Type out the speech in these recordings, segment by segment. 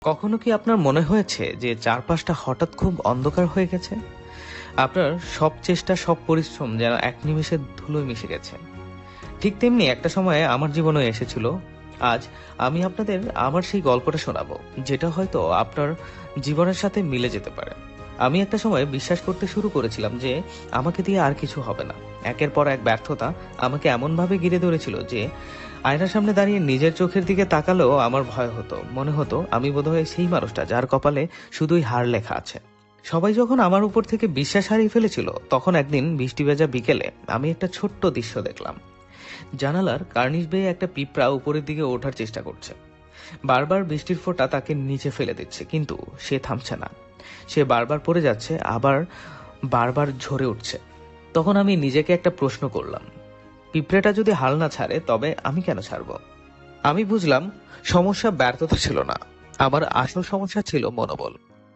কখনো কি আপনার মনে হয়েছে যে চারপাশটা হঠাৎ খুব অন্ধকার হয়ে গেছে? আপনার সব চেষ্টা, সব পরিশ্রম যেন এক নিমেষে ধুলোয় মিশে গেছে। ঠিক তেমনি একটা সময়ে আমার জীবনেও এসেছিল। আজ আমি আপনাদের আমার সেই গল্পটা শোনাবো, যেটা হয়তো আপনার জীবনের সাথে মিলে যেতে পারে। আমি একটা সময় বিশ্বাস করতে শুরু করেছিলাম যে আমাকে দিয়ে আর কিছু হবে না। একের পর এক ব্যর্থতা আমাকে এমনভাবে ঘিরে ধরেছিল যে আয়নার সামনে দাঁড়িয়ে নিজের চোখের দিকে তাকালেও আমার ভয় হতো। মনে হতো আমি বোধহয় সেই মানুষটা যার কপালে শুধুই হার লেখা আছে। সবাই যখন আমার উপর থেকে বিশ্বাস হারিয়ে ফেলেছিল, তখন একদিন বৃষ্টি ভেজা বিকেলে আমি একটা ছোট্ট দৃশ্য দেখলাম। জানালার কার্নিশ বেয়ে একটা পিঁপড়া উপরের দিকে ওঠার চেষ্টা করছে। বারবার বৃষ্টির ফোঁটা তাকে নিচে ফেলে দিচ্ছে, কিন্তু সে থামছে না। সে বারবার পড়ে যাচ্ছে, আবার বারবার ঝরে উঠছে। তখন আমি নিজেকে একটা প্রশ্ন করলাম, পিঁপড়েটা যদি হাল না ছাড়ে, তবে আমি কেন ছাড়বো? আমি বুঝলাম সমস্যা ব্যর্থতা ছিল না, আমার আসল সমস্যা ছিল মনোবল।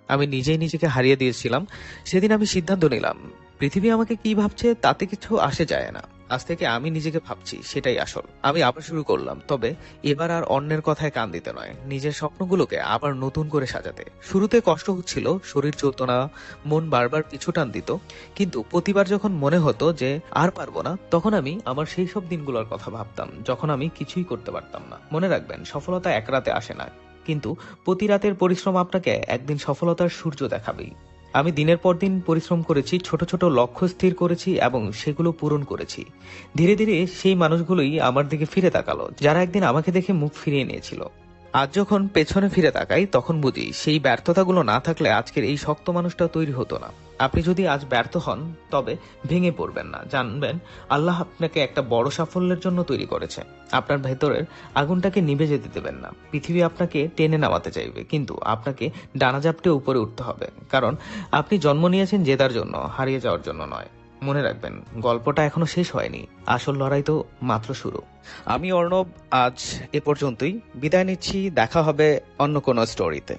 আমি নিজেই নিজেকে হারিয়ে দিয়েছিলাম। সেদিন আমি সিদ্ধান্ত নিলাম, পৃথিবী আমাকে কি ভাবছে তাতে কিছু আসে যায় না। আজ থেকে আমি নিজেকে ভাবছি, সেটাই আসল। আমি আবার শুরু করলাম, তবে এবার আর অন্যের কথায় কান দিতে নয়, নিজের স্বপ্নগুলোকে আবার নতুন করে সাজাতে। শুরুতে কষ্ট হচ্ছিল, শরীর চলতো না, মন বারবার পিছু টান দিত। কিন্তু প্রতিবার যখন মনে হতো যে আর পারবো না, তখন আমি আমার সেই সব দিনগুলোর কথা ভাবতাম যখন আমি কিছুই করতে পারতাম না। মনে রাখবেন, সফলতা এক রাতে আসে না, কিন্তু প্রতি রাতের পরিশ্রম আপনাকে একদিন সফলতার সূর্য দেখাবেই। আমি দিনের পর দিন পরিশ্রম করেছি, ছোট ছোট লক্ষ্য স্থির করেছি এবং সেগুলো পূরণ করেছি। ধীরে ধীরে সেই মানুষগুলোই আমার দিকে ফিরে তাকালো, যারা একদিন আমাকে দেখে মুখ ফিরিয়ে নিয়েছিল। আজ যখন পেছনে ফিরে তাকাই, তখন বুঝি সেই ব্যর্থতাগুলো না থাকলে আজকের এই শক্ত মানুষটা তৈরি হতো না। আপনি যদি আজ ব্যর্থ হন, তবে ভেঙে পড়বেন না। জানবেন, আল্লাহ আপনাকে একটা বড় সাফল্যের জন্য তৈরি করেছে। আপনার ভেতরের আগুনটাকে নিভে যেতে দেবেন না। পৃথিবী আপনাকে টেনে নামাতে চাইবে, কিন্তু আপনাকে ডানা ঝাপটে উপরে উঠতে হবে। কারণ আপনি জন্ম নিয়েছেন জেতার জন্য, হারিয়ে যাওয়ার জন্য নয়। মনে রাখবেন, গল্পটা এখনো শেষ হয়নি, আসল লড়াই তো মাত্র শুরু। আমি অর্ণব, আজ এ পর্যন্তই। বিদায় নিচ্ছি, দেখা হবে অন্য কোনো স্টোরিতে।